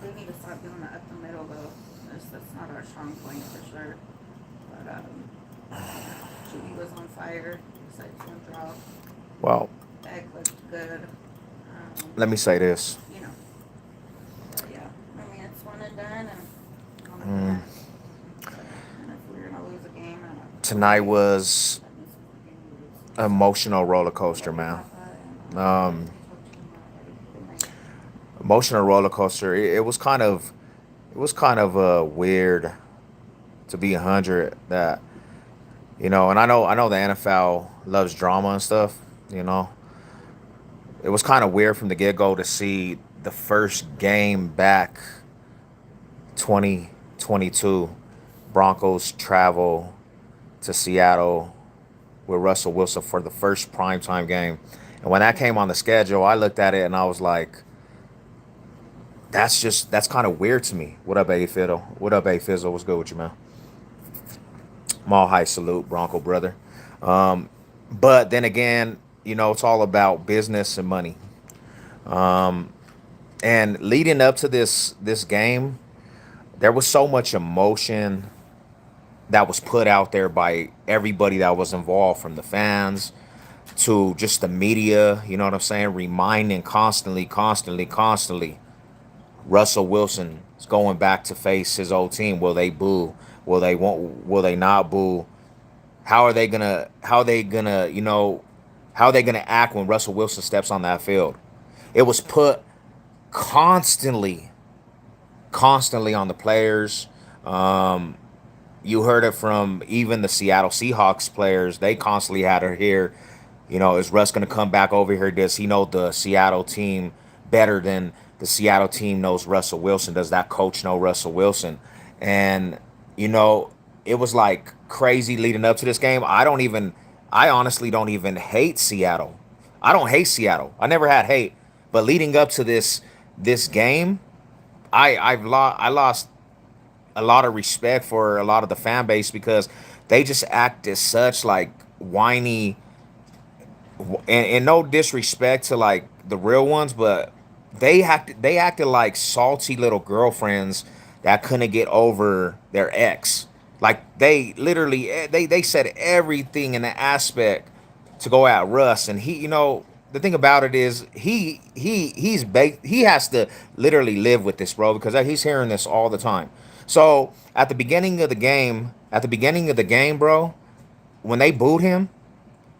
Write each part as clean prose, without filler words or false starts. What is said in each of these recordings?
They need to stop doing it up the middle though. That's not our strong point for sure. But yeah, Chewy was on fire. Besides one drop, Well, Beck looked good. let me say this. You know, but yeah, I mean it's one and done, and on to the next. So, and if we're gonna lose a game, Tonight hopefully was that means we're gonna lose. emotional roller Yeah, coaster, we man. got that, and Um, we talked to him already. Good night. Emotional roller coaster. It was kind of weird to be 100 that and I know the NFL loves drama and stuff. You know, it was kind of weird from the get go to see the first game back 2022 Broncos travel to Seattle with Russell Wilson for the first primetime game. And when that came on the schedule, I looked at it and I was like, that's kind of weird to me. What up, A Fiddle? What up, A Fizzle? What's good with you, man? Mall high salute, Bronco brother. Um, but then again, it's all about business and money. And leading up to this game, there was so much emotion that was put out there by everybody that was involved, from the fans to just the media. You know what I'm saying? Reminding constantly, Russell Wilson is going back to face his old team. Will they boo? Will they won't? Will they not boo? How are they gonna? How they gonna? How are they gonna act when Russell Wilson steps on that field? It was put constantly, constantly on the players. Um, you heard it from even the Seattle Seahawks players. They constantly had her here. Is Russ going to come back over here? Does he know the Seattle team better than the Seattle team knows Russell Wilson? Does that coach know Russell Wilson? And, you know, it was like crazy leading up to this game. I honestly don't even hate Seattle. I don't hate Seattle. I never had hate. But leading up to this game, I lost a lot of respect for a lot of the fan base because they just act as such like whiny, and no disrespect to like the real ones, but they acted like salty little girlfriends that couldn't get over their ex. Like they literally they said everything in the aspect to go at Russ, and the thing about it is he has to literally live with this, bro, because he's hearing this all the time. So at the beginning of the game, bro, when they booed him,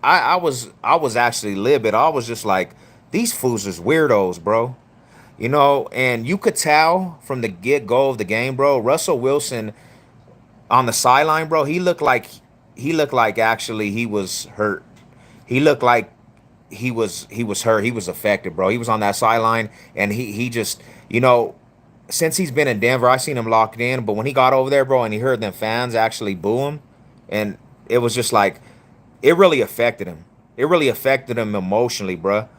I was actually livid. I was just like, these fools is weirdos, bro. And you could tell from the get go of the game, bro. Russell Wilson on the sideline, bro. He looked like actually he was hurt. He looked like he was hurt. He was affected, bro. He was on that sideline, and he just since he's been in Denver, I seen him locked in. But when he got over there, bro, and he heard them fans actually boo him, and it was just like it really affected him. It really affected him emotionally, bro.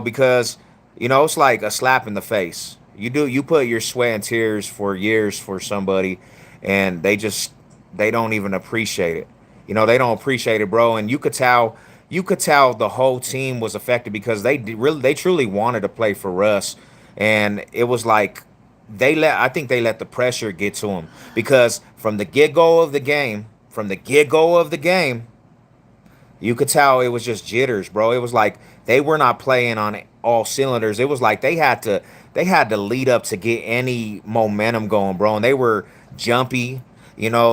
Because it's like a slap in the face. You put your sweat and tears for years for somebody, and they don't even appreciate it. They don't appreciate it, bro. And you could tell the whole team was affected because they truly wanted to play for Russ, and it was like I think they let the pressure get to them because from the get go of the game, you could tell it was just jitters, bro. It was like they were not playing on all cylinders. It was like they had to lead up to get any momentum going, bro. And they were jumpy.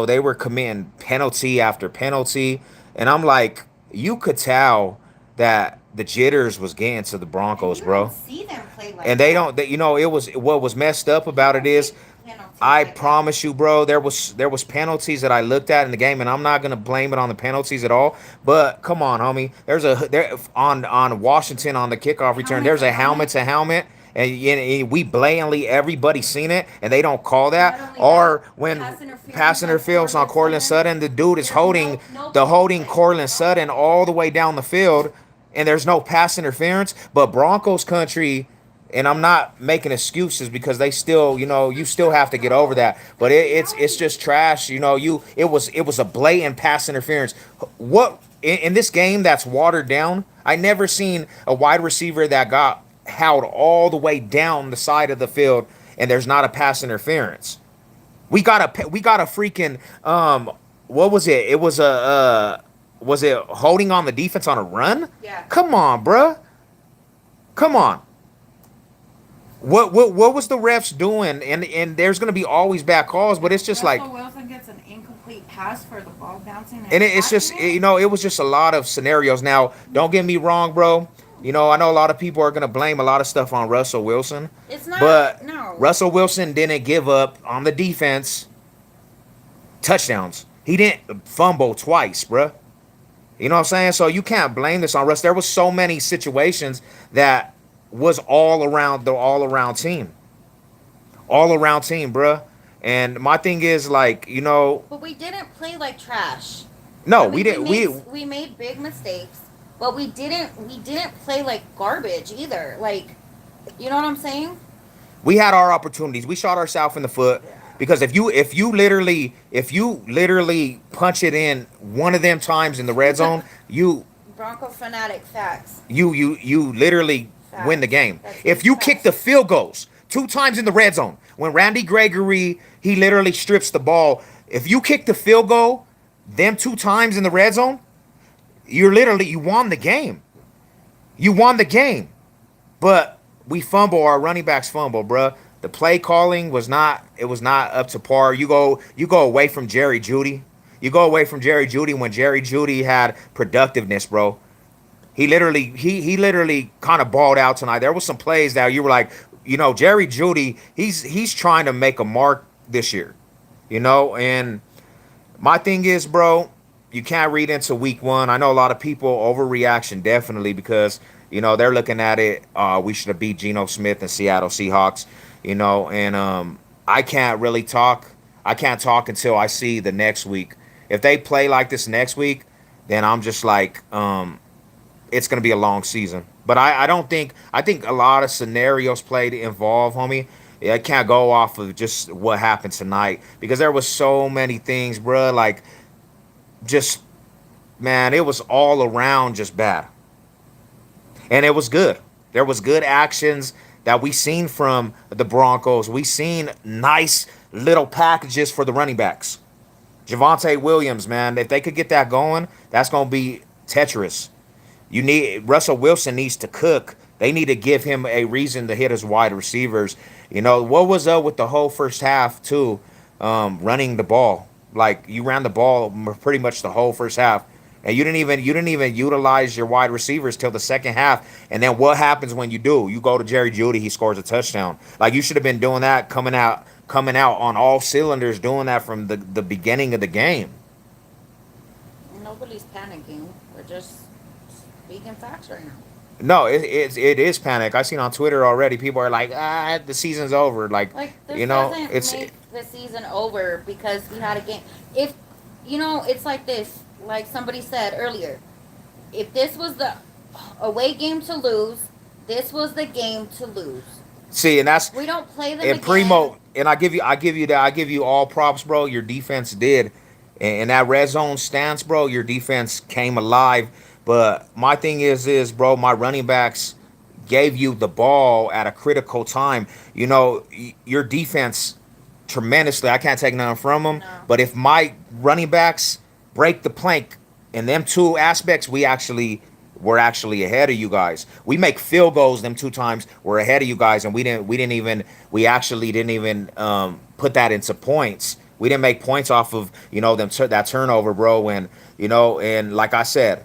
They were committing penalty after penalty. And I'm like, you could tell that the jitters was getting to the And Broncos, you don't bro. see them play like And they that. don't, it was what was messed up You about it don't is take penalties I like that. promise you, bro, there was penalties that I looked at in the game, and I'm not gonna blame it on the penalties at all. But come on, homie, there on Washington on the kickoff return. Helmet There's to a helmet helmet. to helmet, and we blatantly everybody seen it, and they don't call that. Not only that, Or when pass interference pass on interference on Cortland Cortland Sutton. Sutton, the dude is There's holding no the ball holding play. Cortland Sutton all the way down the field, and there's no pass interference. But Broncos country, and I'm not making excuses because they still, you still have to get over No, that. But that's it's reality. just trash. It was a blatant pass interference. What in this game that's watered down? I never seen a wide receiver that got held all the way down the side of the field and there's not a pass interference. We got a freaking what was it? It was a was it holding on the defense on a run? Yeah. Come on, bruh. Come on. What was the refs doing? And there's gonna be always bad calls, but it's just like, Russell Wilson gets an incomplete pass for the ball bouncing and it's just catching it. it was just a lot of scenarios. Now, don't get me wrong, bro. I know a lot of people are gonna blame a lot of stuff on Russell Wilson, It's not. but No. Russell Wilson didn't give up on the defense touchdowns. He didn't fumble twice, bruh. You know what I'm saying? So you can't blame this on Russ. There was so many situations that was all around the all around team, bruh. And my thing is like, But we didn't play like trash. no, I mean, we didn't. We made big mistakes, but we didn't play like garbage either. Like, you know what I'm saying? We had our opportunities. We shot ourselves in the foot because if you literally punch it in one of them times in the red zone, you Bronco fanatic facts. you literally Facts. win the game. That's If huge you facts. kick the field goals 2 times in the red zone, when Randy Gregory he literally strips the ball. If you kick the field goal, them 2 times in the red zone, you won the game. You won the game. But we fumble, our running backs fumble, bruh. The play calling was not up to par. You go away from Jerry Judy. You go away from Jerry Judy when Jerry Judy had productiveness, bro. He literally kind of balled out tonight. There was some plays that you were like, Jerry Judy, he's trying to make a mark this year. And my thing is, bro, you can't read into week one. I know a lot of people overreaction definitely because they're looking at it. We should have beat Geno Smith and Seattle Seahawks. And I can't really talk. I can't talk until I see the next week. If they play like this next week, then I'm just like, it's gonna be a long season. But I don't think I think a lot of scenarios played involve, homie. I can't go off of just what happened tonight because there was so many things, bruh. Like, just man, it was all around just bad, and it was good. There was good actions that we seen from the Broncos. We seen nice little packages for the running backs. Javonte Williams, man, if they could get that going, that's gonna be Tetris. Russell Wilson needs to cook. They need to give him a reason to hit his wide receivers. What was up with the whole first half too? Running the ball, like you ran the ball pretty much the whole first half, and you didn't even utilize your wide receivers till the second half. And then what happens when you do? You go to Jerry Judy, he scores a touchdown. Like you should have been doing that, coming out on all cylinders, doing that from the beginning of the game. Nobody's panicking. We're just speaking facts right now. No, it is panic. I seen on Twitter already. People are like, the season's over. Like, Like this doesn't it's make the season over because we had a game. If it's like this. Like somebody said earlier, if this was the away game to lose, this was the game to lose. see, and that's We don't play them and again. Primo. And I give you all props, bro. Your defense did, and that red zone stance, bro. Your defense came alive. But my thing is, bro, my running backs gave you the ball at a critical time. Your defense tremendously. I can't take nothing from them. No. But if my running backs break the plank in them two aspects, we're actually ahead of you guys. We make field goals them 2 times. We're ahead of you guys, and we actually didn't even put that into points. We didn't make points off of that turnover, bro. And like I said,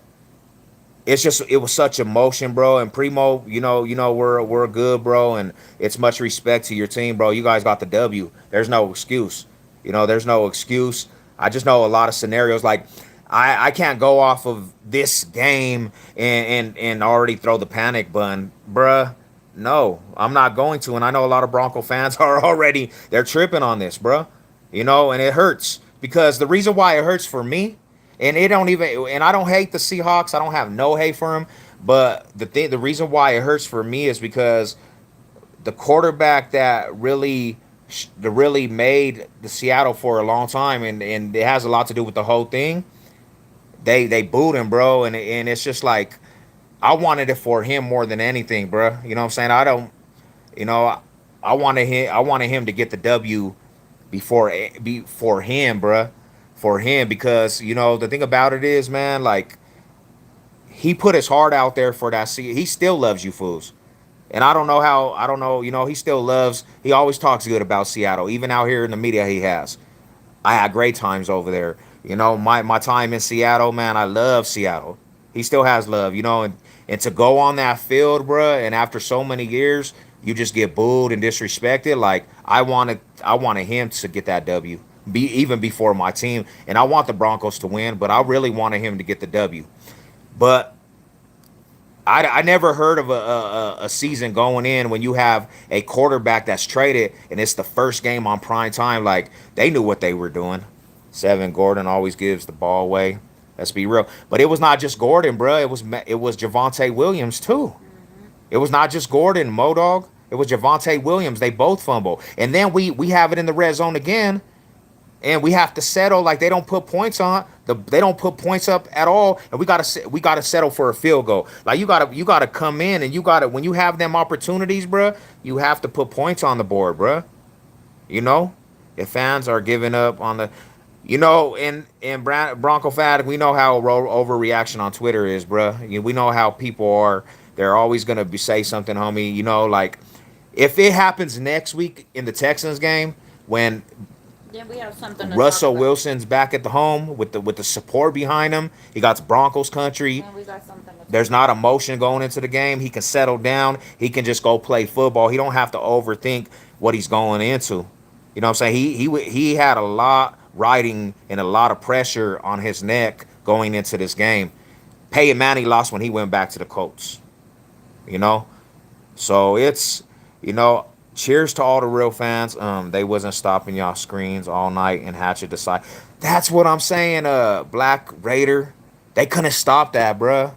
it was such emotion, bro. And Primo, we're good, bro, and it's much respect to your team, bro. You guys got the W. There's no excuse. There's no excuse. I just know a lot of scenarios. Like, I can't go off of this game and already throw the panic button, bruh. No, I'm not going to. And I know a lot of Bronco fans they're tripping on this, bruh. And it hurts because the reason why it hurts for me, and I don't hate the Seahawks. I don't have no hate for them. But the reason why it hurts for me is because the quarterback that really made the Seattle for a long time, and it has a lot to do with the whole thing. They booed him, bro, and it's just like I wanted it for him more than anything, bro. You know what I'm saying? I don't, I wanted him to get the W before him, bruh. For him, because the thing about it is, man, like he put his heart out there for that. See, he still loves you fools. And I don't know how, I don't know, he still loves, he always talks good about Seattle. Even out here in the media, he has. I had great times over there. My time in Seattle, man, I love Seattle. He still has love, and to go on that field, bruh, and after so many years, you just get booed and disrespected. Like I wanted him to get that W, be even before my team, and I want the Broncos to win, but I really wanted him to get the W. But I never heard of a season going in when you have a quarterback that's traded and it's the first game on prime time. Like, they knew what they were doing. Seven Gordon always gives the ball away. Let's be real. But it was not just Gordon, bro. It was Javonte Williams too. It was not just Gordon, Modog. It was Javonte Williams. They both fumble. And then we have it in the red zone again, and we have to settle. Like, they don't put points on they don't put points up at all, and we gotta settle for a field goal. Like, you gotta come in, and when you have them opportunities, bruh, you have to put points on the board, bruh. If fans are giving up on the, in Bronco fanatic, we know how overreaction on Twitter is, bruh. We know how people are. They're always gonna say something, homie. Like, if it happens next week in the Texans game, when Then we have something to talk Russell about. Wilson's back at the home with the support behind him. He got Broncos country. Then we got something to talk There's not emotion going into the game. He can settle down. He can just go play football. He don't have to overthink what he's going into. You know what I'm saying? He had a lot riding and a lot of pressure on his neck going into this game. Peyton Manning lost when he went back to the Colts. You know, so cheers to all the real fans. They wasn't stopping y'all screens all night and Hatchet decide. That's what I'm saying. Black Raider, they couldn't stop that, bruh.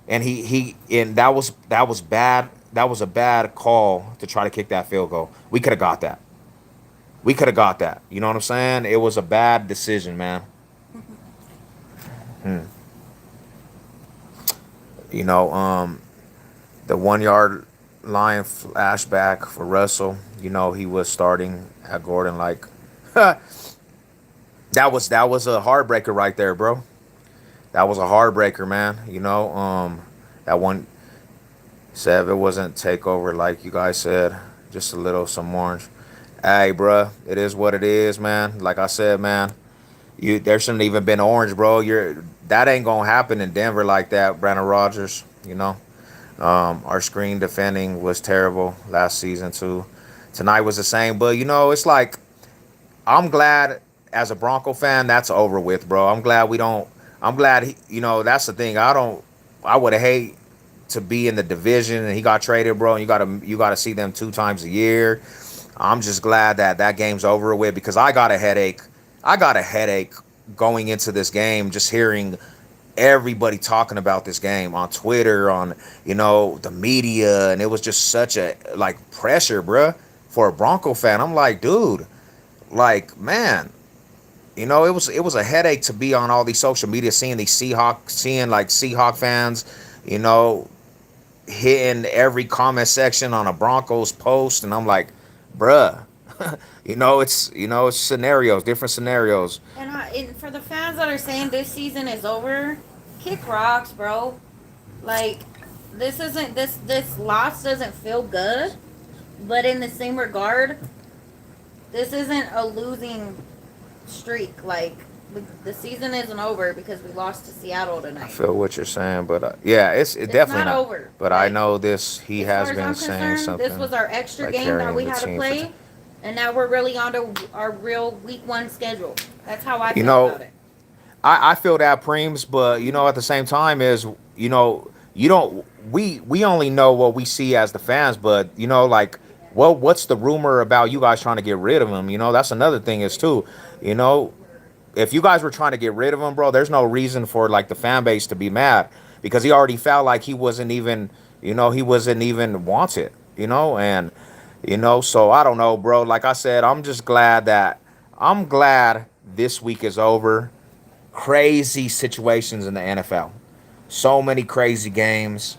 And that was bad. That was a bad call to try to kick that field goal. We could have got that. We could have got that. You know what I'm saying? It was a bad decision, man. Hmm. You know, the 1 yard line flashback for Russell. He was starting at Gordon. Like, that was a heartbreaker right there, bro. That was a heartbreaker, man. That one said it wasn't takeover like you guys said. Just a little some orange. Hey, bro, it is what it is, man. Like I said, man, there shouldn't even been orange, bro. That ain't gonna happen in Denver like that, Brandon Rogers. Our screen defending was terrible last season too. Tonight was the same, but it's like, I'm glad as a Bronco fan that's over with, bro. I'm glad we don't. I'm glad that's the thing. I would hate to be in the division and he got traded, bro. And you gotta see them 2 times a year. I'm just glad that game's over with, because I got a headache. I got a headache going into this game, just hearing everybody talking about this game on Twitter, on the media, and it was just such a pressure, bruh, for a Bronco fan. I'm like, dude, like, man, it was a headache to be on all these social media, seeing Seahawk fans, hitting every comment section on a Broncos post, and I'm like, bruh, it's scenarios, different scenarios. And for the fans that are saying this season is over, kick rocks, bro. Like, this loss doesn't feel good, but in the same regard, this isn't a losing streak. Like, the season isn't over because we lost to Seattle I tonight. feel what you're saying, but yeah, it's definitely not not. over. But I Like, know this. He as has far as been I'm saying concerned, something. this was our extra like game that carrying we the had to team for play, and now we're really on to our real week 1 schedule. That's how I You feel know, about it. I feel that, Preems, but at the same time is you don't we only know what we see as the fans, but like, what's the rumor about you guys trying to get rid of him? That's another thing is too. You know, if you guys were trying to get rid of him, bro, there's no reason for like the fan base to be mad, because he already felt like he wasn't even wanted, and so I don't know, bro. Like I said, I'm glad this week is over. Crazy situations in the NFL. So many crazy games.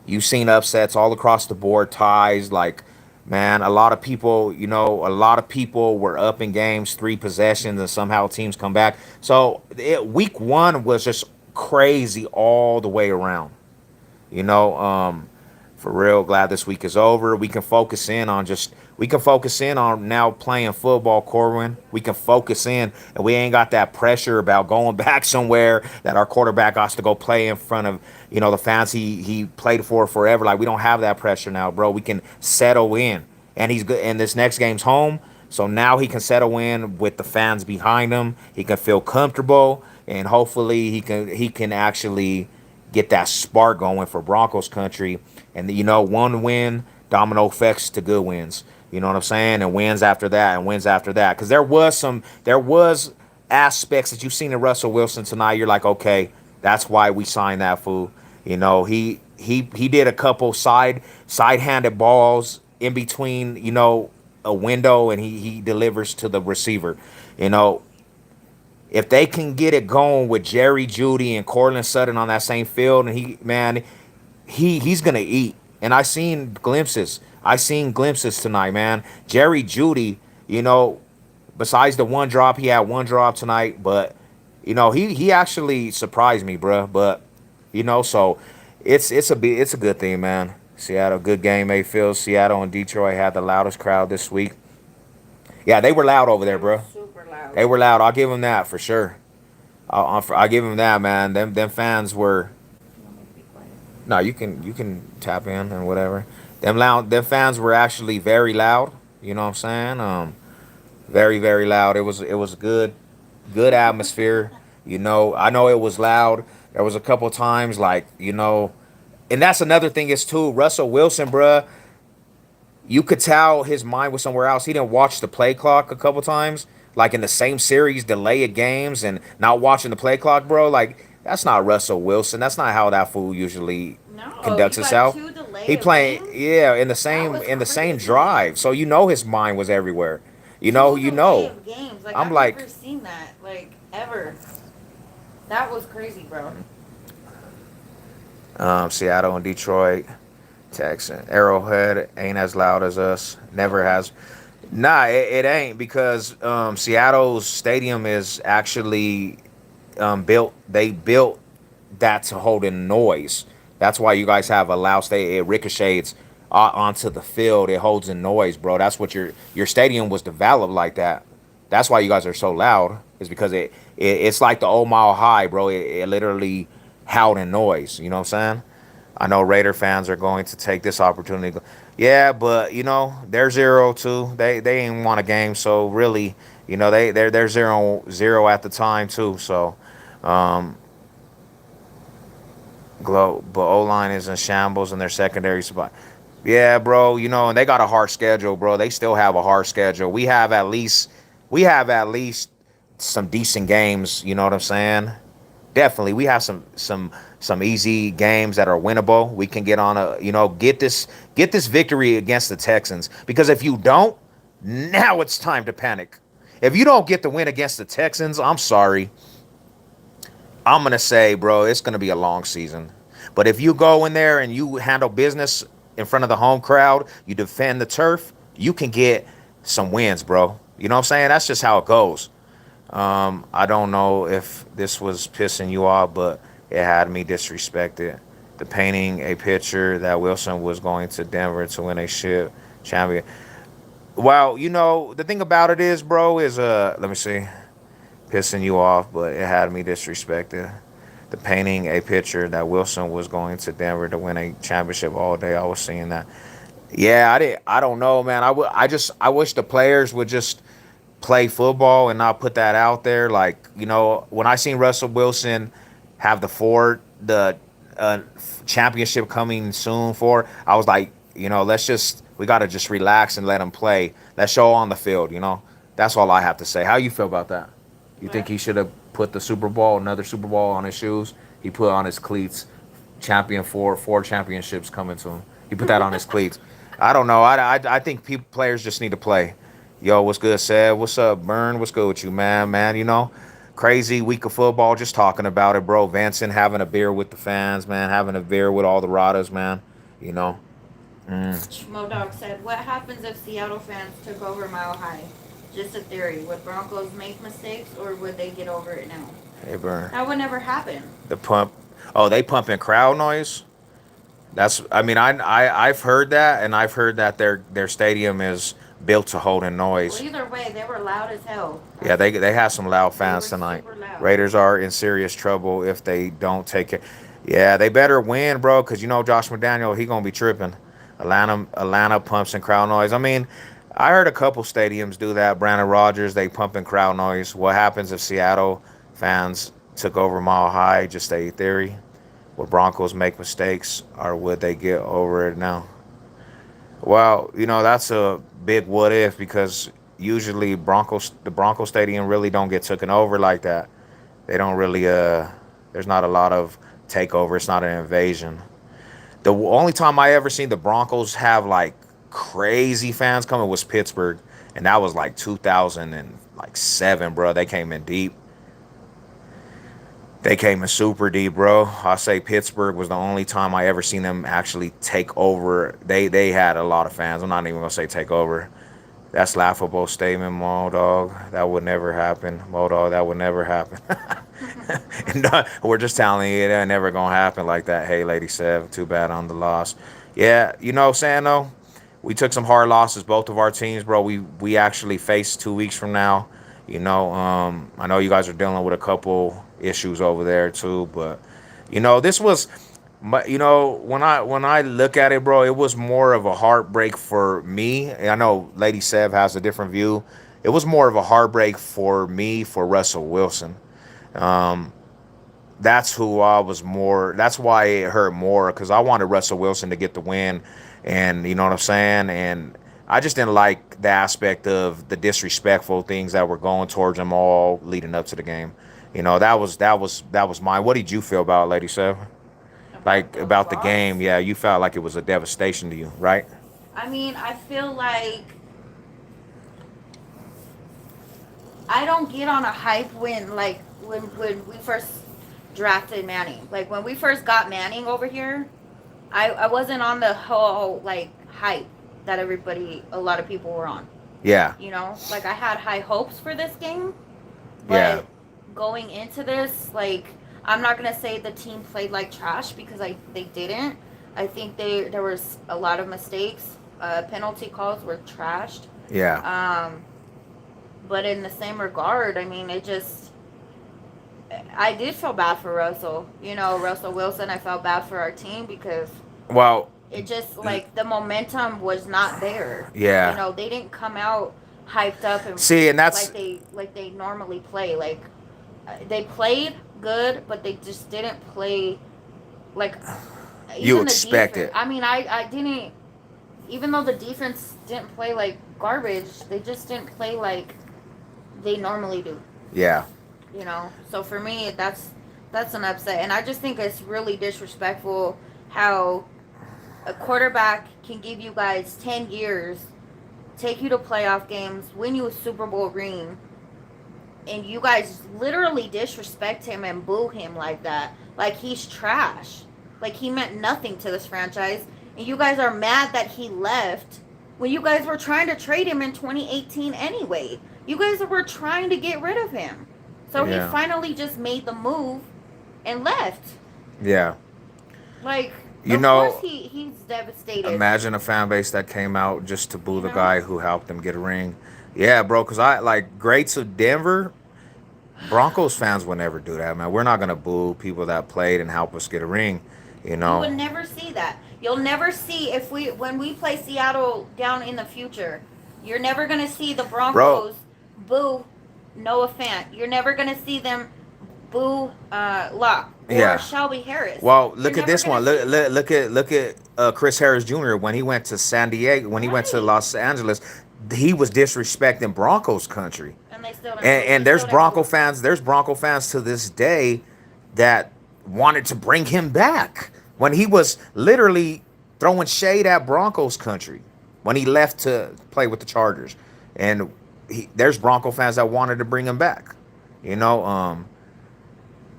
You've seen upsets all across the board, ties, like man, a lot of people, a lot of people were up in games, 3 possessions, and somehow teams come back. So week one was just crazy all the way around. You know, for real, glad this week is over. We can focus in on now playing football, Corwin. We can focus in, and we ain't got that pressure about going back somewhere that our quarterback has to go play in front of, the fans he played for forever. Like, we don't have that pressure now, bro. We can settle in, and he's good. And this next game's home, so now he can settle in with the fans behind him. He can feel comfortable, and hopefully he can actually get that spark going for Broncos country. And one win domino effects to good wins. You know what I'm saying? And wins after that, and wins after that. Because there was aspects that you've seen in Russell Wilson tonight. You're like, okay, that's why we signed that fool. He did a couple side-handed balls in between, a window, and he delivers to the receiver. You know, if they can get it going with Jerry Judy and Cortland Sutton on that same field, and he's gonna eat. And I seen glimpses tonight, man. Jerry Judy, besides the one drop, he had one drop tonight, but he actually surprised me, bruh. But so it's a good thing, man. Seattle, good game, Mayfield. Seattle and Detroit had the loudest crowd this week. Yeah, they were loud over there, bruh. Super loud. They were loud. I'll give them that for sure. I'll give them that, man. Them fans were. You want me to be quiet? No, you can tap in and whatever. Them fans were actually very loud. You know what I'm saying? Very very loud. It was good atmosphere. I know it was loud. There was a couple times like and that's another thing is too. Russell Wilson, bruh, you could tell his mind was somewhere else. He didn't watch the play clock a couple times, like in the same series, delay of games, and not watching the play clock, bro. Like, that's not Russell Wilson. That's not how that fool usually No, conducts you got himself. two delay He of playing, games? yeah, That was in the same crazy. drive. So his mind was everywhere. You know, Two you delay know. of games. Like, I'm I've like, never seen that, like, ever. That was crazy, bro. Seattle and Detroit, Texas, Arrowhead ain't as loud as us. Never has. Nah, it ain't because Seattle's stadium is actually built. They built that to hold in noise. That's why you guys have a loud stadium. It ricochets onto the field. It holds in noise, bro. That's what your stadium was developed like that. That's why you guys are so loud. Is because it's like the old Mile High, bro. It literally howled in noise. You know what I'm saying? I know Raider fans are going to take this opportunity. Yeah, but they're 0-2. They ain't won a game, so really, they're 0-0 at the time too. So, um, but O line is in shambles and their secondary spot. Yeah, bro. And they got a hard schedule, bro. They still have a hard schedule. We have at least some decent games. You know what I'm saying? Definitely, we have some easy games that are winnable. We can get on get this victory against the Texans, because if you don't, now it's time to panic. If you don't get the win against the Texans, I'm sorry. I'm gonna say, bro, it's gonna be a long season. But if you go in there and you handle business in front of the home crowd, you defend the turf, you can get some wins, bro. You know what I'm saying? That's just how it goes. I don't know if this was pissing you off, but it had me disrespected. The painting a picture that Wilson was going to Denver to win a ship champion. Well, the thing about it is, bro, is let me see, pissing you off, but it had me disrespected. The painting a picture that Wilson was going to Denver to win a championship all day. I was seeing that. Yeah, I don't know, man. I wish the players would just play football and not put that out there. Like, when I seen Russell Wilson have the championship coming soon I was like, we got to just relax and let him play. Let's show on the field, That's all I have to say. How you feel about that? You think he should have put another Super Bowl on his shoes? He put on his cleats, four championships coming to him. He put that on his cleats. I don't know. I think players just need to play. Yo, what's good, Seb? What's up, Burn? What's good with you, man? Crazy week of football. Just talking about it, bro. Vincent having a beer with the fans, man. Having a beer with all the Radas, man. You know. Modog said, "What happens if Seattle fans took over Mile High? Just a theory. Would Broncos make mistakes, or would they get over it now?" Hey, burn. That would never happen. The pump. Oh, they pumping crowd noise. That's. I mean, I've heard that, and I've heard that their stadium is built to hold in Well, noise. either way, they were loud as hell. Yeah, they have some loud They fans were tonight. super loud. Raiders are in serious trouble if they don't take it. Yeah, they better win, bro, because you know Josh McDaniel, he gonna be tripping. Atlanta pumps and crowd noise. I mean, I heard a couple stadiums do that. Brandon Rogers, they pump in crowd noise. What happens if Seattle fans took over Mile High? Just a theory. Would Broncos make mistakes, or would they get over it now? Well, you know that's a big what if because usually the Bronco Stadium really don't get taken over like that. They don't really there's not a lot of takeover. It's not an invasion. The only time I ever seen the Broncos have like crazy fans coming was Pittsburgh, and that was like 2007, bro. They came in deep. They came in super deep, bro. I say Pittsburgh was the only time I ever seen them actually take over. They had a lot of fans. I'm not even gonna say take over. That's laughable statement, Modog. That would never happen, Modog. That would never happen. And, we're just telling you that never gonna happen like that. Hey, Lady Sev, too bad on the loss. Yeah, you know, what I'm saying though, we took some hard losses, both of our teams, bro. We actually face 2 weeks from now. You know, I know you guys are dealing with a couple issues over there too, but you know, this was, you know, when I look at it, bro, it was more of a heartbreak for me. I know Lady Sev has a different view. It was more of a heartbreak for me for Russell Wilson. Um, that's who I was more. That's why it hurt more because I wanted Russell Wilson to get the win, and you know what I'm saying. And I just didn't like the aspect of the disrespectful things that were going towards him all leading up to the game. You know that was mine. What did you feel about it, Lady Sev? Like The about the loss? game? Yeah, you felt like it was a devastation to you, right? I mean, I feel like I don't get on a hype when we first drafted Manning. Like when we first got Manning over here, I wasn't on the whole like hype that a lot of people were on. Yeah, You know, like I had high hopes for this game, yeah, but going into this, like I'm not gonna say the team played like trash because they didn't. I think there was a lot of mistakes. Penalty calls were trashed. yeah. But in the same regard, I mean, I did feel bad for Russell. You know, Russell Wilson. I felt bad for our team because Well, it just like the momentum was not there. You yeah. know, they didn't come out hyped up and See, and that's like they normally play. Like they played good, but they just didn't play like you even the expect defense. it. I mean, I didn't. Even though the defense didn't play like garbage, they just didn't play like they normally do. Yeah, You know, so for me, that's an upset, and I just think it's really disrespectful how a quarterback can give you guys 10 years, take you to playoff games, win you a Super Bowl ring, and you guys literally disrespect him and boo him like that, like he's trash, like he meant nothing to this franchise, and you guys are mad that he left when you guys were trying to trade him in 2018 anyway. You guys were trying to get rid of him. So Yeah. he finally just made the move and left. yeah. Like, You of know, course he's devastated. imagine a fan base that came out just to boo You the know? guy who helped them get a ring. Yeah, bro. Because I like greats of Denver. Broncos fans would never do that, man. We're not gonna boo people that played and help us get a ring. You You would know, never see that. You'll never see when we play Seattle down in the future. You're never gonna see the Broncos boo Noah Fant. You're never gonna see them boo Locke or Yeah. Shelby Harris. Well, You're look at never this one. gonna see Look at Chris Harris Jr. when he went to San Diego, when he went to Right. Los Angeles, he was disrespecting Broncos country. and they still didn't And they there's still didn't Bronco boo. fans. There's Bronco fans to this day that wanted to bring him back when he was literally throwing shade at Broncos country when he left to play with the Chargers. And there's Bronco fans that wanted to bring him back. You know,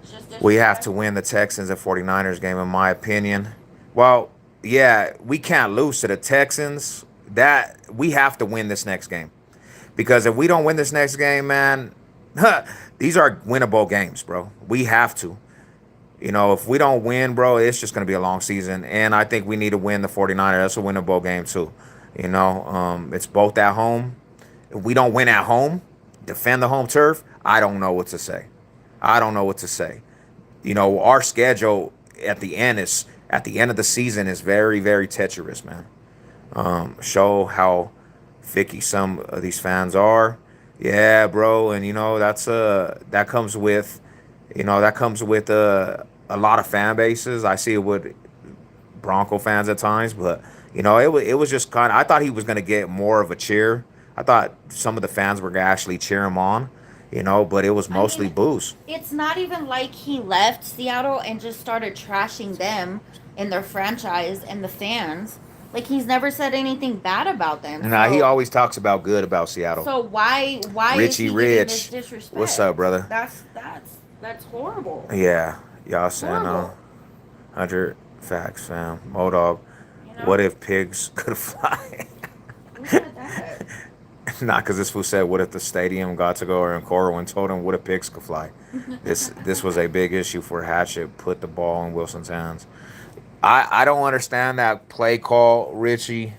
It's just we have to disrespectful. win the Texans and 49ers game, in my opinion. Well, yeah, we can't lose to the Texans. That we have to win this next game. Because if we don't win this next game, man, these are winnable games, bro. We have to. You know, if we don't win, bro, it's just going to be a long season. And I think we need to win the 49ers. That's a winnable game, too. You know, it's both at home. If we don't win at home, defend the home turf, I don't know what to say. I don't know what to say. You know, our schedule at the end of the season is very, very treacherous, man. Show how Vicky some of these fans are. Yeah, bro, and you know that comes with, a lot of fan bases. I see it with Bronco fans at times, but you know it was just kind of. I thought he was gonna get more of a cheer. I thought some of the fans were gonna actually cheer him on, but it was I mostly mean, boos. it's not even like he left Seattle and just started trashing them and their franchise and the fans. Like he's never said anything bad about them. Nah, he So always talks about good about Seattle. so why is Richie he getting this Rich, disrespect? what's up, brother? That's horrible. Yeah, y'all saying Horrible. 100 facts, fam. Modog. You know? What if pigs could fly? Who said that? Not because this fool said, "What if the stadium got to go?" and Corwin told him, "What if pigs could fly?" This was a big issue for Hatchet. Put the ball in Wilson's hands. I don't understand that play call, Richie.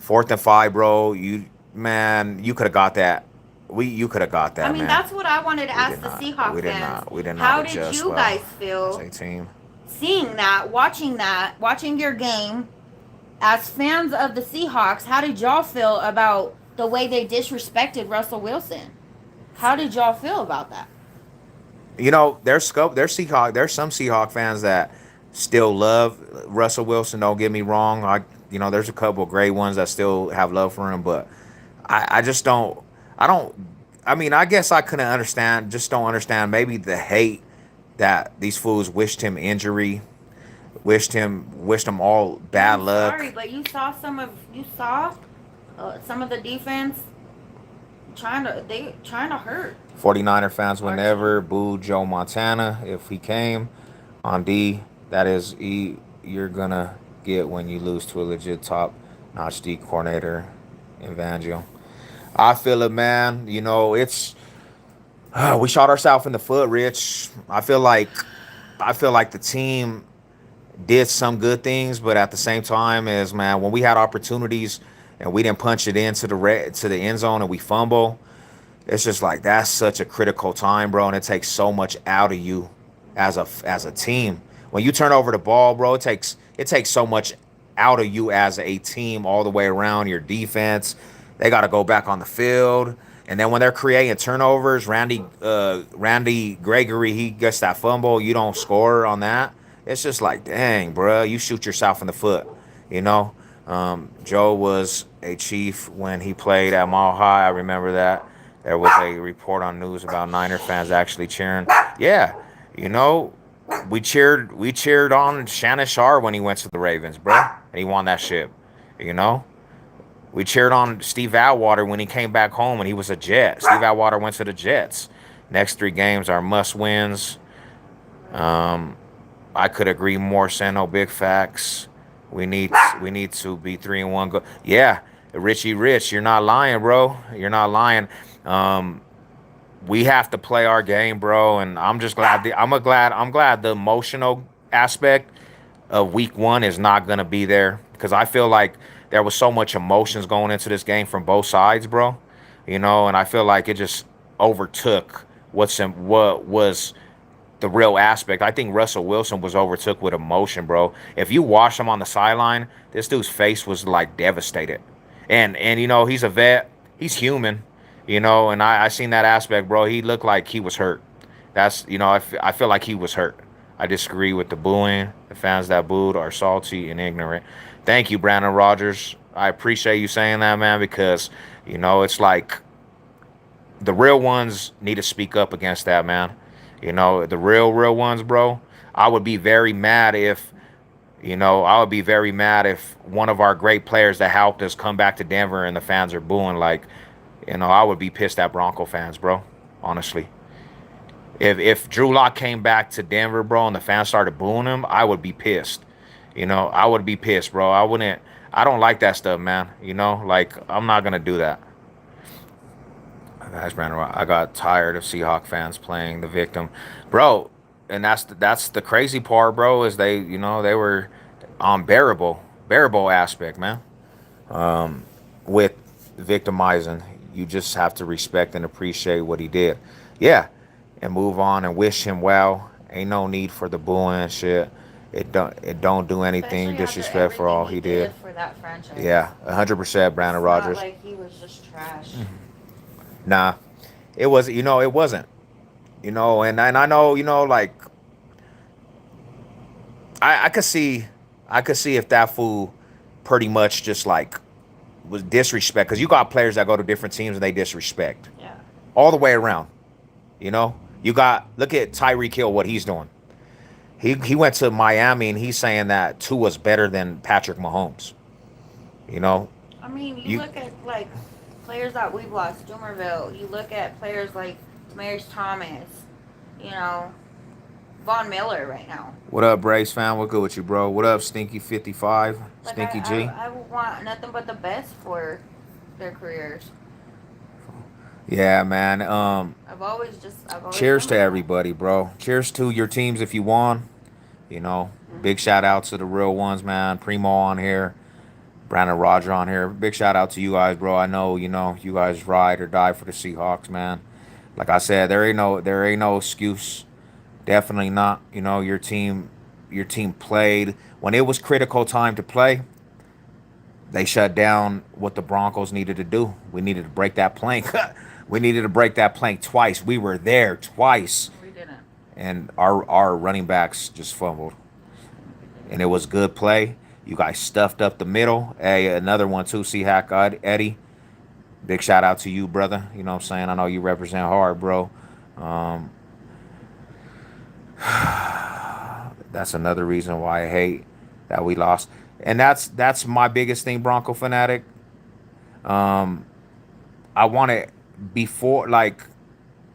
4th and 5, bro. You could have got that. You could have got that, I mean, man. that's what I wanted to We ask did the not. Seahawks We did fans. not. We did not How did adjust you well guys as feel a team. seeing that, watching your game as fans of the Seahawks? How did y'all feel about the way they disrespected Russell Wilson? How did y'all feel about that? You know, there's some Seahawk fans that still love Russell Wilson. Don't get me wrong. There's a couple of great ones that still have love for him, but I just don't. I don't. I mean, I guess I couldn't understand. Just don't understand. Maybe the hate that these fools wished him injury, wished him all bad I'm luck. sorry, but you saw some of the defense trying to hurt. 49er fans would never boo Joe Montana if he came on D. That is, you're gonna get when you lose to a legit top-notch D coordinator, Evangel. I feel it, man. It's we shot ourselves in the foot, Rich. I feel like the team did some good things, but at the same time, as man, when we had opportunities and we didn't punch it into to the end zone and we fumble, it's just like that's such a critical time, bro, and it takes so much out of you as a team. When you turn over the ball, bro, it takes so much out of you as a team all the way around. Your defense, they got to go back on the field, and then when they're creating turnovers, Randy Gregory, he gets that fumble, you don't score on that. It's just like, dang, bro, you shoot yourself in the foot, you know. Joe was a Chief when he played at Mile High. I remember that. There was a report on news about Niner fans actually cheering. Yeah, you know, we cheered on Shannon Sharp when he went to the Ravens, bro, and he won that ship. You know, we cheered on Steve Atwater when he came back home and he was a Jet. Steve Atwater went to the Jets. Next 3 games are must wins. I could agree more. Sano big facts. We need to be 3-1. Go. Yeah, Richie Rich, you're not lying, bro. You're not lying. Um, we have to play our game, bro. And I'm just glad. I'm glad the emotional aspect of week 1 is not gonna be there because I feel like there was so much emotions going into this game from both sides, bro. And I feel like it just overtook what was the real aspect. I think Russell Wilson was overtook with emotion, bro. If you watch him on the sideline, this dude's face was like devastated. And he's a vet. He's human, and I seen that aspect, bro. He looked like he was hurt. I feel like he was hurt. I disagree with the booing. The fans that booed are salty and ignorant. Thank you, Brandon Rogers. I appreciate you saying that, man, because, it's like the real ones need to speak up against that, man. The real ones, bro. I would be very mad if one of our great players that helped us come back to Denver and the fans are booing. Like, I would be pissed at Bronco fans, bro. Honestly. If Drew Lock came back to Denver, bro, and the fans started booing him, I would be pissed. You know, I would be pissed, bro. I wouldn't. I don't like that stuff, man. You know, like I'm not gonna do that. Guys, Brandon, I got tired of Seahawk fans playing the victim, bro. And that's the crazy part, bro. Is they, you know, they were bearable aspect, man. With victimizing, you just have to respect and appreciate what he did, yeah, and move on and wish him well. Ain't no need for the booing and shit. It don't do anything Especially after disrespect for everything all he he did. did for that franchise. Yeah, 100% Brandon It's not Rogers. like he was just trash. Nah, it was. You know, it wasn't. You know, and I know, you know, like I could see, if that fool pretty much just like was disrespect, because you got players that go to different teams and they disrespect Yeah. all the way around. You know, you got, look at Tyreek Hill, what he's doing. He went to Miami and he's saying that Tua's better than Patrick Mahomes. You know, I mean, you you look at like players that we've lost, Doomerville. You look at players like Demarius Thomas. You know, Von Miller right now. what up, Braves fan? What good with you, bro? What up, Stinky 55, Like Stinky G? I would want nothing but the best for their careers. Yeah, man. I've always Cheers been to like that. everybody, bro. Cheers to your teams if you won. You know, Mhm. big shout out to the real ones, man. Primo on here, Brandon Roger on here. Big shout out to you guys, bro. I know, you know, you guys ride or die for the Seahawks, man. Like I said, there ain't no excuse. Definitely not. You know, your team played when it was critical time to play. They shut down what the Broncos needed to do. We needed to break that plank. We needed to break that plank twice. We were there twice, We didn't. and our running backs just fumbled. And it was good play. You guys stuffed up the middle. Hey, another one too. See Hack Eddie. Big shout out to you, brother. You know what I'm saying? I know you represent hard, bro. Um, that's another reason why I hate that we lost. And that's my biggest thing, Bronco fanatic. Um, I wanted before like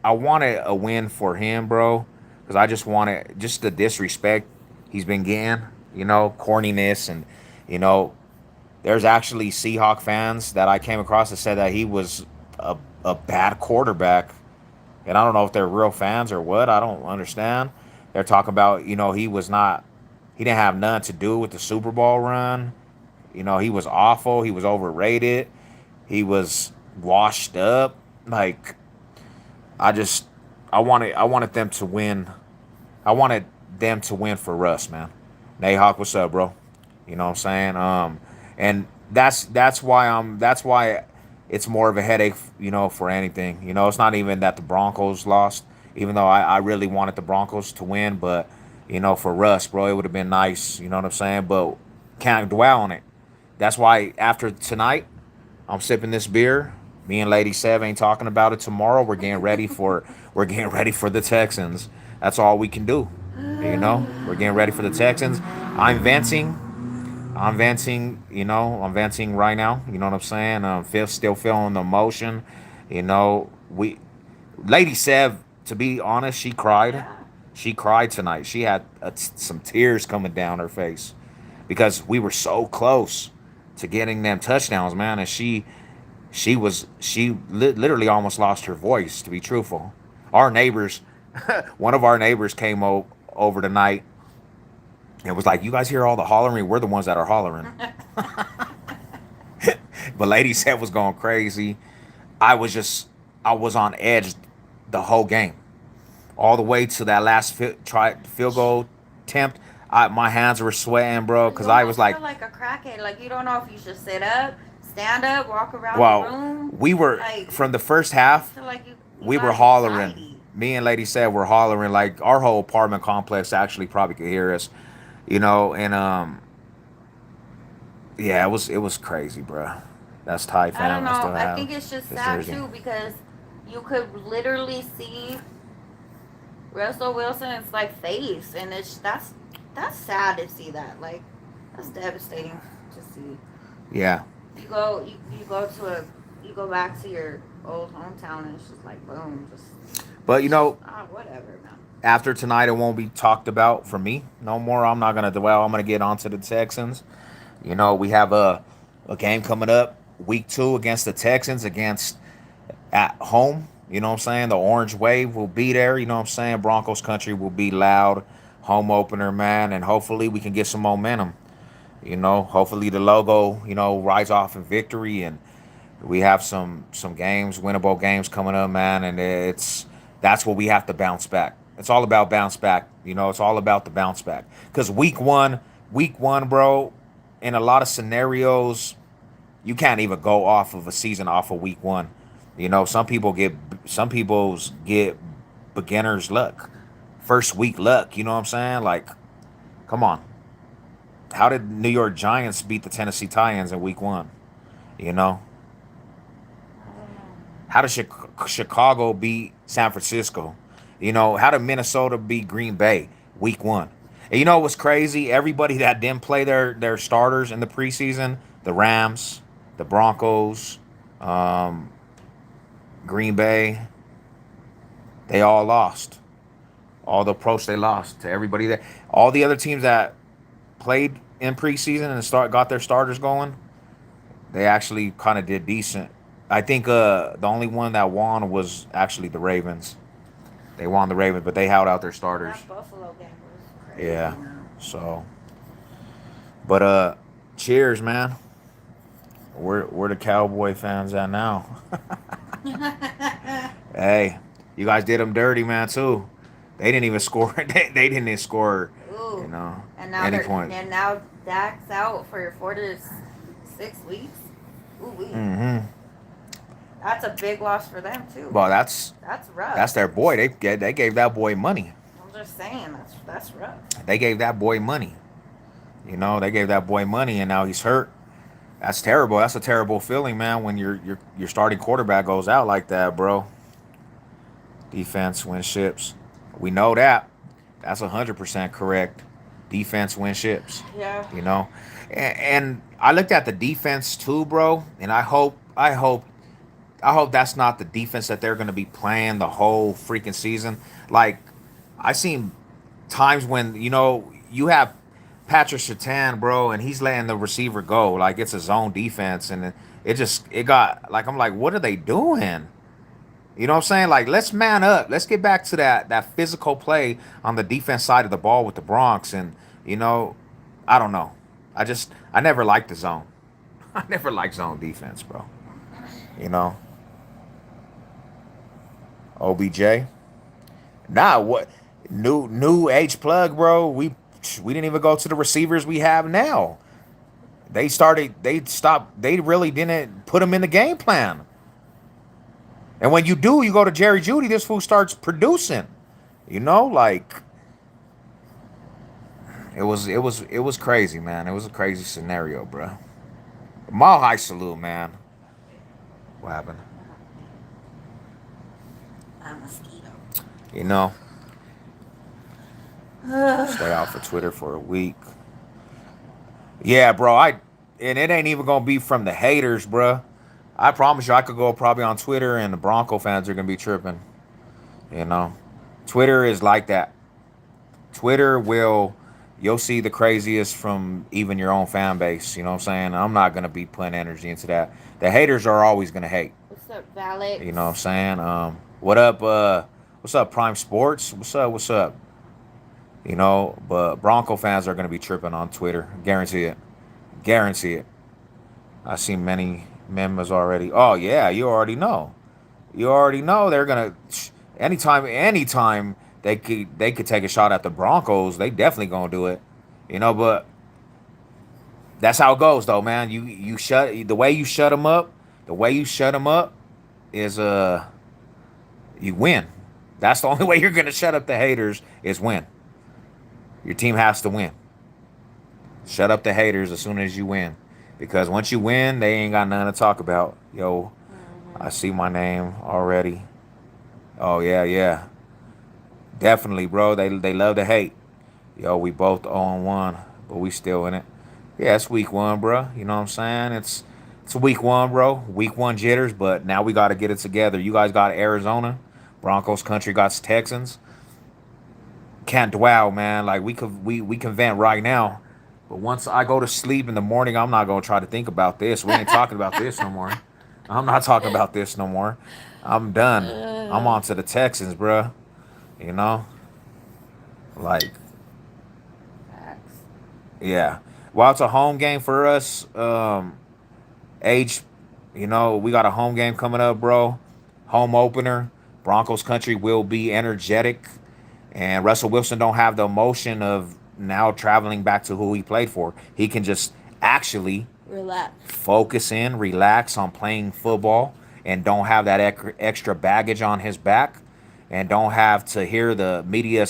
I wanted a win for him, bro, because I just wanted just the disrespect he's been getting, you know, corniness, and you know, there's actually Seahawk fans that I came across that said that he was a bad quarterback, and I don't know if they're real fans or what. I don't understand. They're talking about, you know, he didn't have nothing to do with the Super Bowl run. You know, he was awful. He was overrated. He was washed up. Like I just I wanted them to win. I wanted them to win for us, man. Nayhawk, what's up, bro? You know what I'm saying? And that's why it's more of a headache, you know, for anything. You know, it's not even that the Broncos lost, even though I really wanted the Broncos to win, but you know, for us, bro, it would have been nice, you know what I'm saying? But can't dwell on it. That's why after tonight, I'm sipping this beer. Me and Lady Sev ain't talking about it tomorrow. We're getting ready for the Texans. That's all we can do. You know, we're getting ready for the Texans. I'm venting. I'm venting. You know, I'm venting right now. You know what I'm saying? Still feeling the emotion. You know, Lady Sev. To be honest, she cried. Yeah. She cried tonight. She had some tears coming down her face because we were so close to getting them touchdowns, man. And she literally almost lost her voice. To be truthful, our neighbors, one of our neighbors came over tonight and was like, "You guys hear all the hollering? We're the ones that are hollering." But Lady said was going crazy. I was on edge the whole game, all the way to that last field goal attempt. My hands were sweating, bro, You because I was almost like, feel like a crackhead. Like you don't know if you should sit up, stand up, walk around the well, room. we were Like from the first I half. feel like you We were got hollering. anxiety. Me and Lady said we're hollering like our whole apartment complex actually probably could hear us, you know. And yeah, it was crazy, bro. That's Thai I don't fam. know. I still I have think it's just this sad jersey. too because you could literally see Russell Wilson's like face, and that's sad to see that. Like that's devastating to see. Yeah, You go to a you go back to your old hometown, and it's just like boom, just but you know, whatever, man. after tonight, it won't be talked about for me no more. I'm not gonna dwell. I'm gonna get onto the Texans. You know, we have a game coming up, week 2 against the Texans, against at home. You know what I'm saying? The Orange Wave will be there. You know what I'm saying? Broncos country will be loud. Home opener, man, and hopefully we can get some momentum. You know, hopefully the logo, rides off in victory, and we have some games, winnable games coming up, man, and that's what we have to bounce back. It's all about bounce back. It's all about the bounce back. Because week one, bro, in a lot of scenarios, you can't even go off of a season off of week one. Some people's get beginner's luck, first week luck. You know what I'm saying? Like, come on. How did New York Giants beat the Tennessee Titans in week one? You know, I don't know. how did Chicago beat San Francisco? How did Minnesota beat Green Bay week one? And you know what's crazy? Everybody that didn't play their starters in the preseason, the Rams, the Broncos, um, Green Bay, they all lost. All the approach they lost to everybody that all the other teams that played in preseason and got their starters going, they actually kind of did decent. I think the only one that won was actually the Ravens. They won the Ravens, but they held out their starters. That Buffalo game was crazy. Yeah. Yeah. So, but cheers, man. Where the Cowboy fans at now? Hey, you guys did them dirty, man. Too. They didn't even score. They didn't even score. Ooh. And now Any point. Dak's out for 4 to 6 weeks. Ooh wee. Mm-hmm. That's a big loss for them too. Well, that's rough. their boy. They gave that boy money. I'm just saying that's rough. They gave that boy money. They gave that boy money, and now he's hurt. That's terrible. That's a terrible feeling, man. When your starting quarterback goes out like that, bro. Defense wins ships. We know that. That's 100% correct. Defense wins ships. Yeah. And I looked at the defense too, bro. And I hope that's not the defense that they're going to be playing the whole freaking season. Like, I seen times when you have Patrick Surtain, bro, and he's letting the receiver go. Like, it's his own defense, and it got like, I'm like, what are they doing? You know what I'm saying? Like, let's man up. Let's get back to that physical play on the defense side of the ball with the Bronx. And, I don't know. I never liked the zone. I never liked zone defense, bro. OBJ. Nah, what new H plug, bro? We didn't even go to the receivers we have now. They stopped. They really didn't put them in the game plan. And when you do, you go to Jerry Jeudy, this fool starts producing. Like, it was crazy, man. It was a crazy scenario, bro. Mile high salute, man. What happened? A mosquito. Stay out for Twitter for a week. Yeah, bro. And it ain't even gonna be from the haters, bro. I promise you, I could go probably on Twitter, and the Bronco fans are gonna be tripping. Twitter is like that. You'll see the craziest from even your own fan base. You know what I'm saying? I'm not gonna be putting energy into that. The haters are always gonna hate. What's up, Valix? You know what I'm saying? What up? What's up, Prime Sports? What's up? But Bronco fans are gonna be tripping on Twitter. Guarantee it. I see many members already. Oh yeah, you already know. They're gonna anytime they could take a shot at the Broncos. They definitely gonna do it. But that's how it goes, though, man. The way you shut them up. The way you shut them up is you win. That's the only way you're gonna shut up the haters is win. Your team has to win. Shut up the haters as soon as you win. Because once you win, they ain't got nothing to talk about. Yo, I see my name already. Oh, yeah. Definitely, bro. They love to hate. Yo, we both 0-1, but we still in it. Yeah, it's week 1, bro. You know what I'm saying? It's week 1, bro. Week 1 jitters, but now we got to get it together. You guys got Arizona. Broncos country got Texans. can't dwell, man. Like we can vent right now, but once I go to sleep in the morning, I'm not gonna try to think about this. We ain't talking about this no more. I'm not talking about this no more. I'm done. I'm Uh, on to the Texans, bruh. You know, like facts. yeah. While it's a home game for us, age, we got a home game coming up, bro. Home opener. Broncos country will be energetic, and Russell Wilson don't have the emotion of now traveling back to who he played for. He can just actually Relax. focus in, relax on playing football, and don't have that extra baggage on his back, and don't have to hear the media.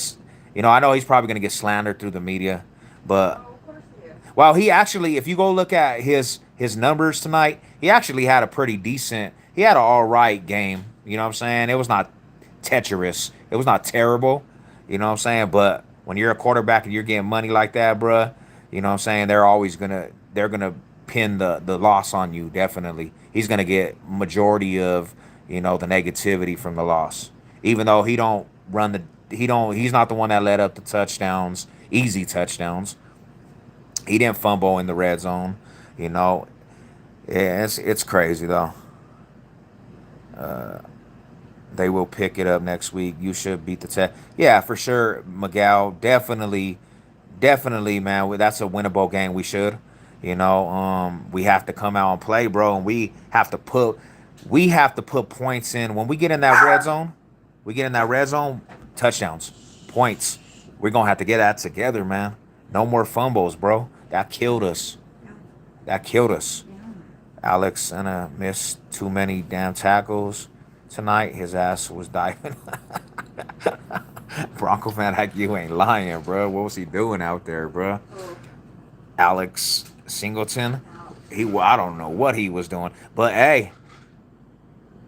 I know he's probably going to get slandered through the media, but Oh, of course he is. well, he actually, if you go look at his numbers tonight, he actually had a pretty decent. He had an all right game. You know what I'm saying? It was not treacherous. It was not terrible. You know what I'm saying? But when you're a quarterback and you're getting money like that, bruh, you know what I'm saying? They're gonna pin the loss on you. Definitely, he's gonna get majority of the negativity from the loss. Even though he's not the one that led up the touchdowns, easy touchdowns. He didn't fumble in the red zone. You know, yeah, it's crazy though. They will pick it up next week. You should beat the tech. Yeah, for sure, Miguel. Definitely, man. That's a winnable game. We should. We have to come out and play, bro, and we have to put points in when we get in that red zone. We get in that red zone, touchdowns, points. We're gonna have to get that together, man. No more fumbles, bro. That killed us. Yeah. That killed us. Yeah. Alex missed too many damn tackles tonight. His ass was diving. Bronco fan, like you ain't lying, bro. What was he doing out there, bro? Oh, Alex Singleton. no. I don't know what he was doing, but hey,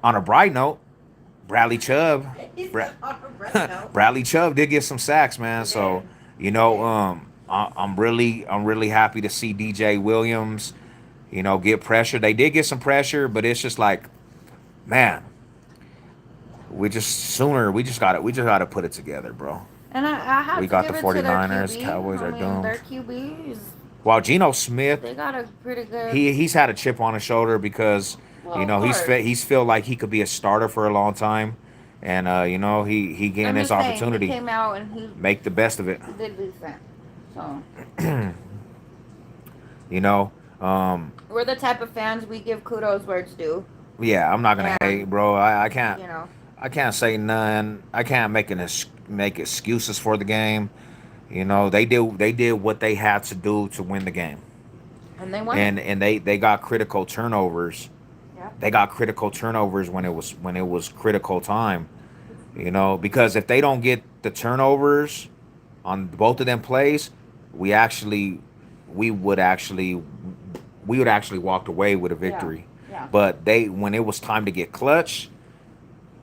on a bright note, Bradley Chubb, He's Bra- on a breath now. Bradley Chubb did get some sacks, man. He So did. I'm really happy to see DJ Williams, get pressure. They did get some pressure, but it's just like, man, we just gotta put it together, bro. And I We have to got give the it to their 49ers. QB. Cowboys I are mean, doomed. their QBs, While Geno Smith, they got a pretty good. he's had a chip on his shoulder because Well, of he's course. he's feel like he could be a starter for a long time, and he getting I'm his just saying, he opportunity. came out and he Make the best of it. did decent. So You know, um, we're the type of fans we give kudos where it's due. yeah, I'm not gonna hate, And bro. I can't you know, I can't say none. I can't make excuses for the game. They did what they had to do to win the game, and they won it. and they got critical turnovers. Yeah. They got critical turnovers when it was critical time. Because if they don't get the turnovers on both of them plays, we actually we would actually we would actually walked away with a Yeah. victory. Yeah. But when it was time to get clutch,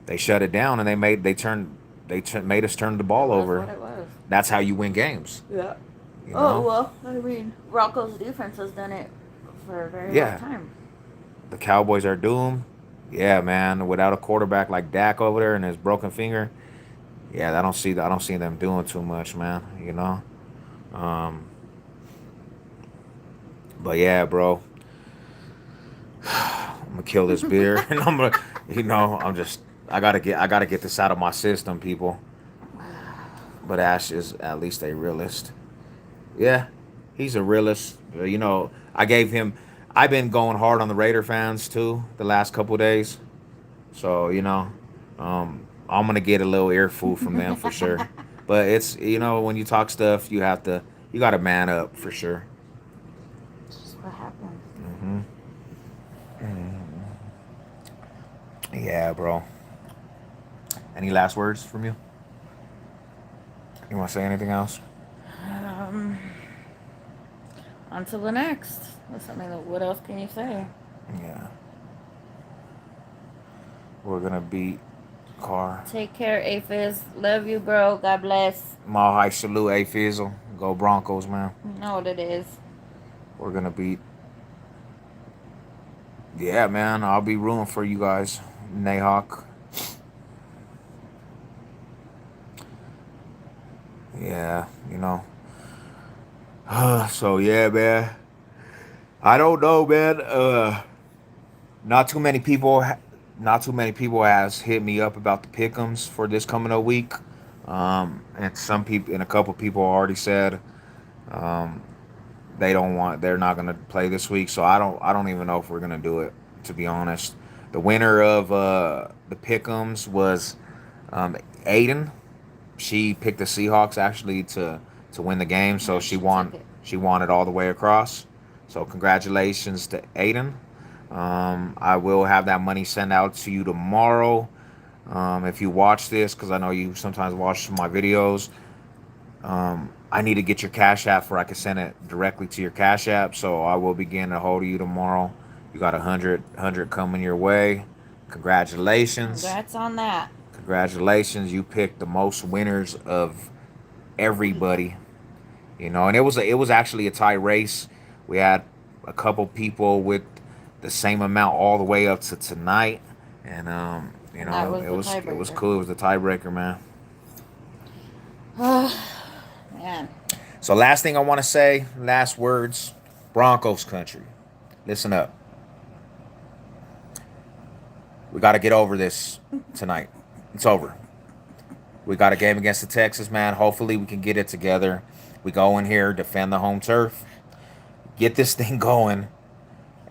they shut it down and made us turn the It ball was what over. it was. That's how you win games. Yeah. You Oh know? well, I mean, Rocco's defense has done it for a very Yeah. long time. The Cowboys are doomed. Yeah, man. Without a quarterback like Dak over there and his broken finger, yeah, I don't see them doing too much, man. Um, but yeah, bro. I'm gonna kill this beer, and I gotta get this out of my system, people. But Ash is at least a realist. Yeah, he's a realist. I've been going hard on the Raider fans too the last couple days. So I'm gonna get a little earful from them for sure. But it's when you talk stuff, you gotta man up for sure. It's just what happens. Hmm. Yeah, bro. Any last words from you? You want to say anything else? Um, until the next. What else can you say? Yeah. We're gonna beat Carr. Take care, Aphiz. Love you, bro. God bless. Mile high salute, A Fizzle. Go Broncos, man. You know what it is. We're gonna beat. Yeah, man. I'll be rooting for you guys, Nahawk. Yeah, you know. So yeah, man. I don't know, man. Not too many people, not too many people has hit me up about the pickums for this coming up week. And some people, and a couple people already said, um, they're not gonna play this week. So I don't even know if we're gonna do it. To be honest, the winner of the pickums was Aiden. She picked the Seahawks actually to win the game, so Yeah, she she took won. it. She won it all the way across. So congratulations to Aiden. I will have that money sent out to you tomorrow. If you watch this, because I know you sometimes watch my videos, I need to get your Cash App where I can send it directly to your Cash App. So I will begin a hold of you tomorrow. You got 100 coming your way. Congratulations. Congrats on that. Congratulations. You picked the most winners of everybody. You know, and it was actually a tie race. We had a couple people with the same amount all the way up to tonight, and you And that know, was the it was tiebreaker. cool. It was the tiebreaker, man. Man. So last thing I want to say, last words, Broncos country. Listen up. We got to get over this tonight. It's over. We got a game against the Texas, man. Hopefully we can get it together. We go in here, defend the home turf, get this thing going,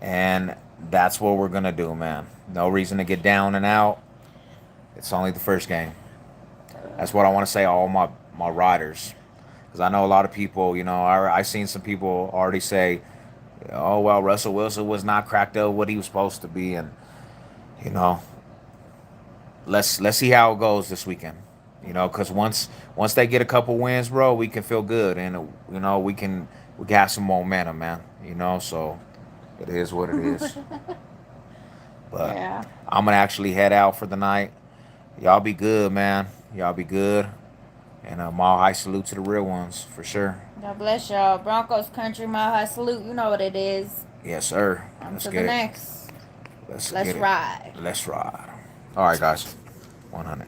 and that's what we're gonna do, man. No reason to get down and out. It's only the first game. That's what I want to say to all my riders, because I know a lot of people. You know, I seen some people already say, "Oh well, Russell Wilson was not cracked up what he was supposed to be," and you know, let's see how it goes this weekend. You know, because once they get a couple wins, bro, we can feel good, and you know we can have some momentum, man. You know, so it is what it is. But Yeah. I'm gonna actually head out for the night. Y'all be good, man. Y'all be good. And mile high salute to the real ones for sure. God bless y'all. Broncos country, mile high salute. You know what it is. Yes, sir. On Let's to the get it. next. Let's Let's get it. ride. Let's ride. All right, guys. 100.